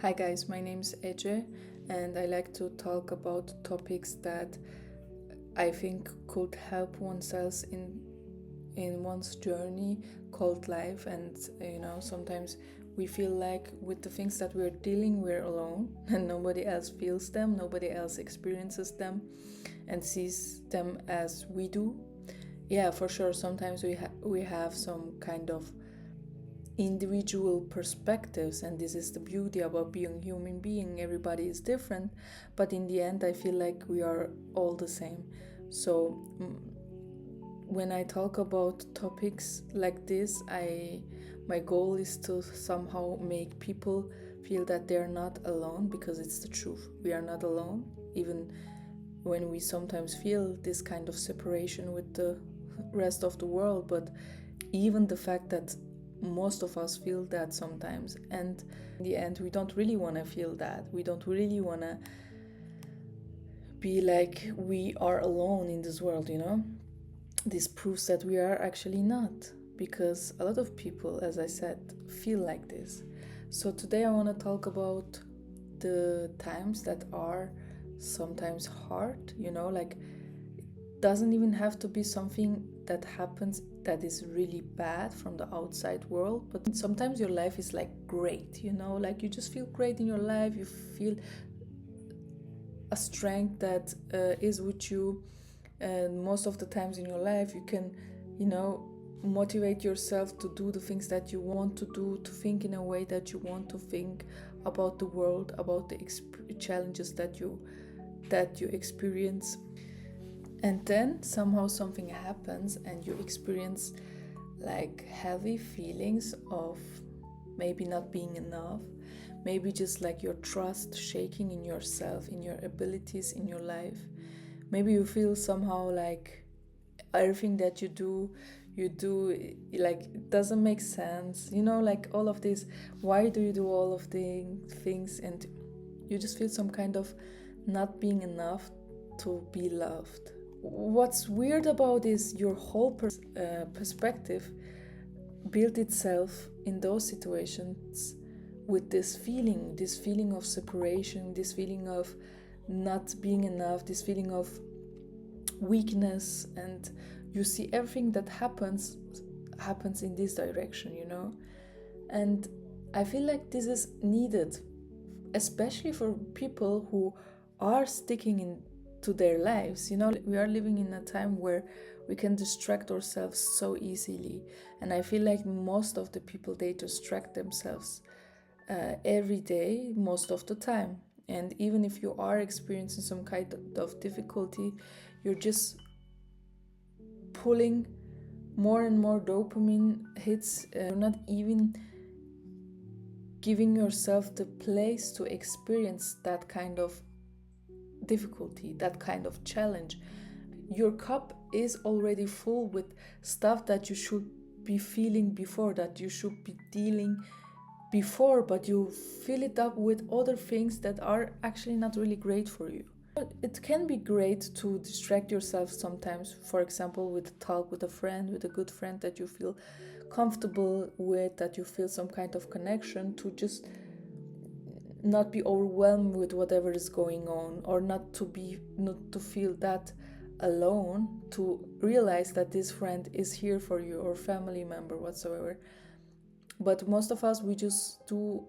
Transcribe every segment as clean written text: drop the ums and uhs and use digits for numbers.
Hi guys, my name is Ece and I like to talk about topics that I think could help oneself in one's journey called life. And sometimes we feel like with the things that we're dealing, we're alone and nobody else feels them, nobody else experiences them and sees them as we do. Yeah, for sure, sometimes we have some kind of individual perspectives, and this is the beauty about being a human being. Everybody is different, but in the end I feel like we are all the same. So when I talk about topics like this, my goal is to somehow make people feel that they're not alone, because it's the truth. We are not alone, even when we sometimes feel this kind of separation with the rest of the world. But even the fact that most of us feel that sometimes, and in the end we don't really want to feel that, we don't really want to be like we are alone in this world. This proves that we are actually not, because a lot of people, as I said, feel like this. So today I want to talk about the times that are sometimes hard, like it doesn't even have to be something that happens that is really bad from the outside world, but sometimes your life is like great, like you just feel great in your life, you feel a strength that is with you, and most of the times in your life you can motivate yourself to do the things that you want to do, to think in a way that you want to think about the world, about the challenges that you experience. And then somehow something happens and you experience like heavy feelings of maybe not being enough, maybe just like your trust shaking in yourself, in your abilities, in your life. Maybe you feel somehow like everything that you do like it doesn't make sense, like all of this, why do you do all of the things, and you just feel some kind of not being enough to be loved. What's weird about is your whole perspective built itself in those situations with this feeling of separation, this feeling of not being enough, this feeling of weakness, and you see everything that happens in this direction, and I feel like this is needed, especially for people who are sticking in to their lives. We are living in a time where we can distract ourselves so easily, and I feel like most of the people, they distract themselves every day, most of the time. And even if you are experiencing some kind of difficulty, you're just pulling more and more dopamine hits. You're not even giving yourself the place to experience that kind of difficulty, that kind of challenge. Your cup is already full with stuff that you should be feeling before, that you should be dealing before, but you fill it up with other things that are actually not really great for you. It can be great to distract yourself sometimes, for example, with a talk with a friend, with a good friend that you feel comfortable with, that you feel some kind of connection to, just not be overwhelmed with whatever is going on, or not to feel that alone, to realize that this friend is here for you, or family member whatsoever. But most of us, we just do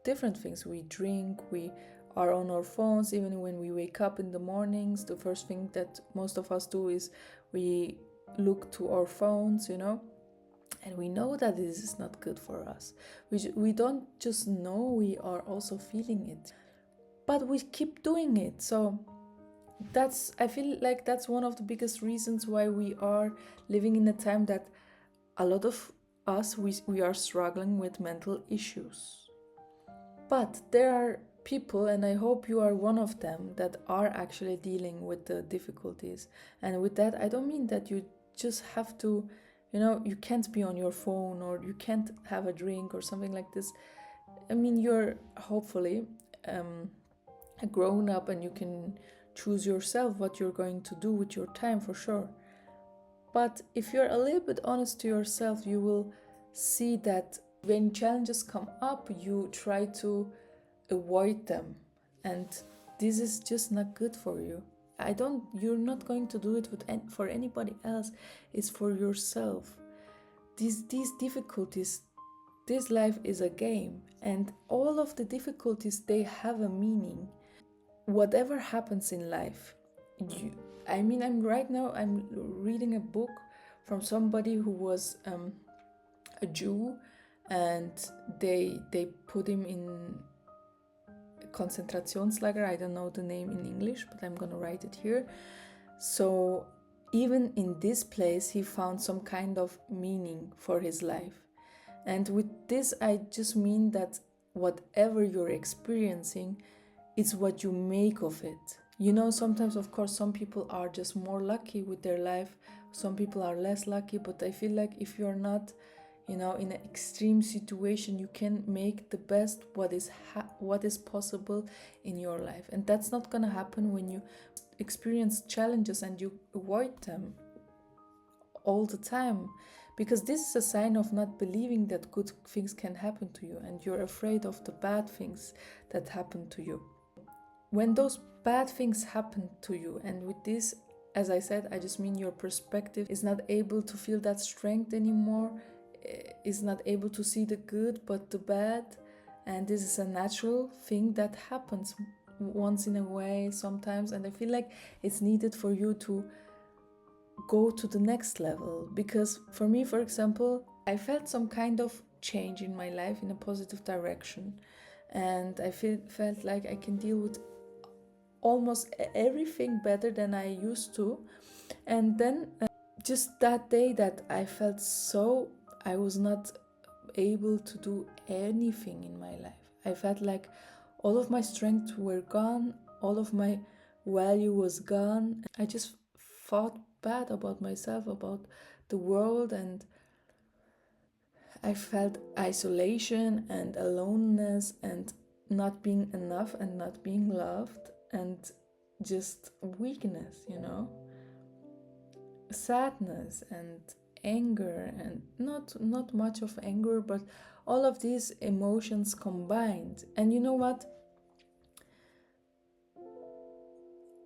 different things. We drink, we are on our phones. Even when we wake up in the mornings, the first thing that most of us do is we look to our phones, and we know that this is not good for us. We don't just know, we are also feeling it, but we keep doing it. So I feel like that's one of the biggest reasons why we are living in a time that a lot of us, we are struggling with mental issues. But there are people, and I hope you are one of them, that are actually dealing with the difficulties. And with that, I don't mean that you just have to, you can't be on your phone, or you can't have a drink or something like this. I mean, you're hopefully a grown up, and you can choose yourself what you're going to do with your time, for sure. But if you're a little bit honest to yourself, you will see that When challenges come up, you try to avoid them, and this is just not good for you. You're not going to do it for anybody else. It's for yourself. These difficulties, this life is a game, and all of the difficulties, they have a meaning. Whatever happens in life, you, I'm reading a book from somebody who was a Jew, and they put him in Konzentrationslager. I don't know the name in English, but I'm gonna write it here. So even in this place, he found some kind of meaning for his life. And with this, I just mean that whatever you're experiencing, it's what you make of it. You know, sometimes, of course, some people are just more lucky with their life, some people are less lucky, but I feel like if you're not, in an extreme situation, you can make the best what is possible in your life. And that's not gonna happen when you experience challenges and you avoid them all the time, because this is a sign of not believing that good things can happen to you, and you're afraid of the bad things that happen to you. When those bad things happen to you, and with this, as I said, I just mean your perspective is not able to feel that strength anymore, is not able to see the good but the bad. And this is a natural thing that happens once in a way sometimes, and I feel like it's needed for you to go to the next level. Because for me, for example, I felt some kind of change in my life in a positive direction, and I felt like I can deal with almost everything better than I used to. And then just that day that I felt I was not able to do anything in my life. I felt like all of my strength were gone, all of my value was gone. I just thought bad about myself, about the world, and I felt isolation and aloneness and not being enough and not being loved, and just weakness, sadness and anger, and not much of anger, but all of these emotions combined. And you know what?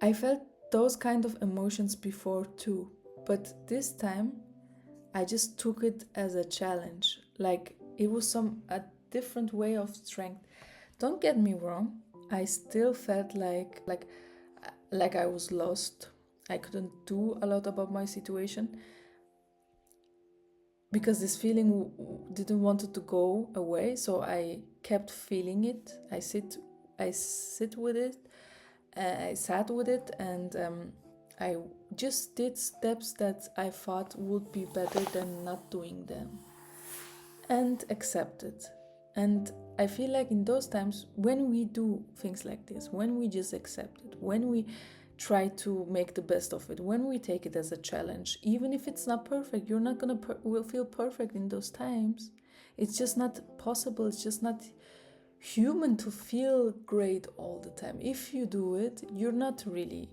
I felt those kind of emotions before too, but this time I just took it as a challenge. Like it was a different way of strength. Don't get me wrong, I still felt like I was lost. I couldn't do a lot about my situation, because this feeling didn't want it to go away, so I kept feeling it. I sit with it. I sat with it, and I just did steps that I thought would be better than not doing them, and accepted. And I feel like in those times, when we do things like this, when we just accept it, when we try to make the best of it, when we take it as a challenge, even if it's not perfect, you're not gonna will feel perfect in those times. It's just not possible. It's just not human to feel great all the time. If you do it, you're not really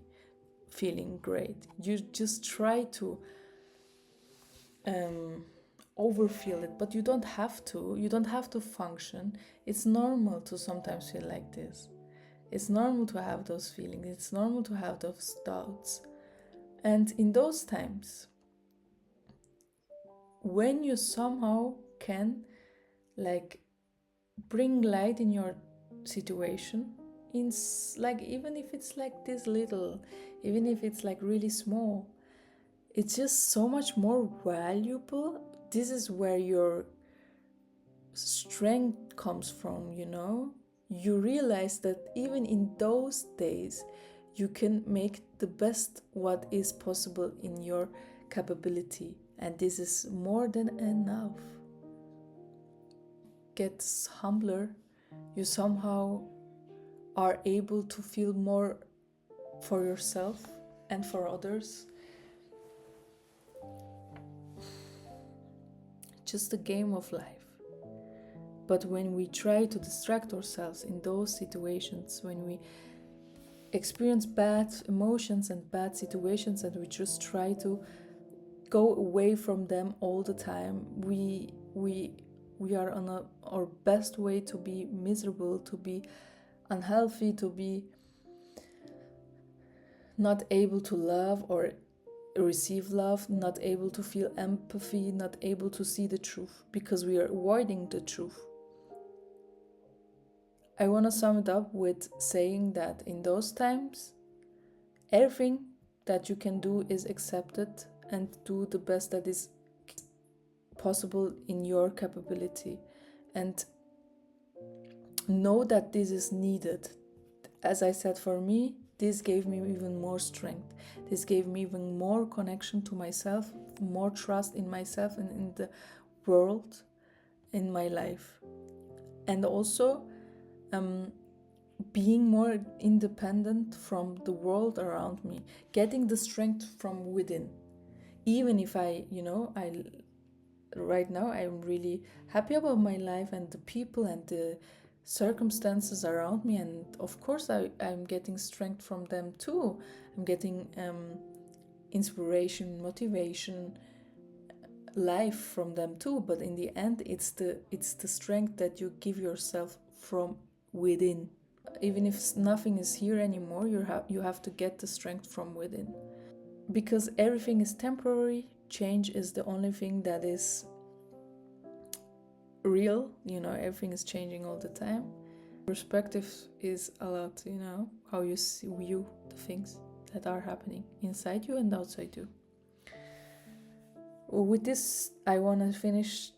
feeling great. You just try to overfeel it, but you don't have to. You don't have to function. It's normal to sometimes feel like this. It's normal to have those feelings. It's normal to have those doubts. And in those times, when you somehow can bring light in your situation, in even if it's like this little, even if it's like really small, it's just so much more valuable. This is where your strength comes from. You realize that even in those days you can make the best what is possible in your capability, and this is more than enough. Gets humbler, you somehow are able to feel more for yourself and for others. Just a game of life. But when we try to distract ourselves in those situations, when we experience bad emotions and bad situations, and we just try to go away from them all the time, we we are on our best way to be miserable, to be unhealthy, to be not able to love or receive love, not able to feel empathy, not able to see the truth, because we are avoiding the truth. I want to sum it up with saying that in those times, everything that you can do is accepted, and do the best that is possible in your capability, and know that this is needed. As I said, for me, this gave me even more strength. This gave me even more connection to myself, more trust in myself and in the world, in my life. And also being more independent from the world around me, getting the strength from within. Even if I right now I'm really happy about my life and the people and the circumstances around me, and of course I'm getting strength from them too. I'm getting inspiration, motivation, life from them too, but in the end it's the strength that you give yourself from within. Even if nothing is here anymore, you have to get the strength from within, because everything is temporary. Change is the only thing that is real. Everything is changing all the time. Perspective is a lot, how you view the things that are happening inside you and outside you. With this, I want to finish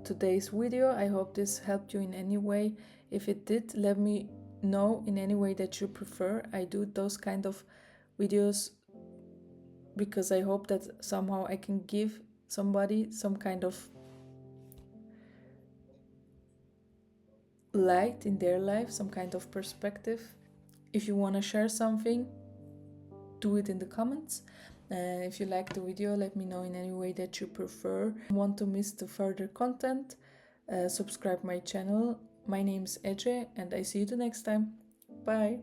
today's video. I hope this helped you in any way. If it did, let me know in any way that you prefer. I do those kind of videos because I hope that somehow I can give somebody some kind of light in their life, some kind of perspective. If you want to share something, do it in the comments. If you like the video, let me know in any way that you prefer. Want to miss the further content, subscribe my channel. My name is Ece, and I see you the next time. Bye.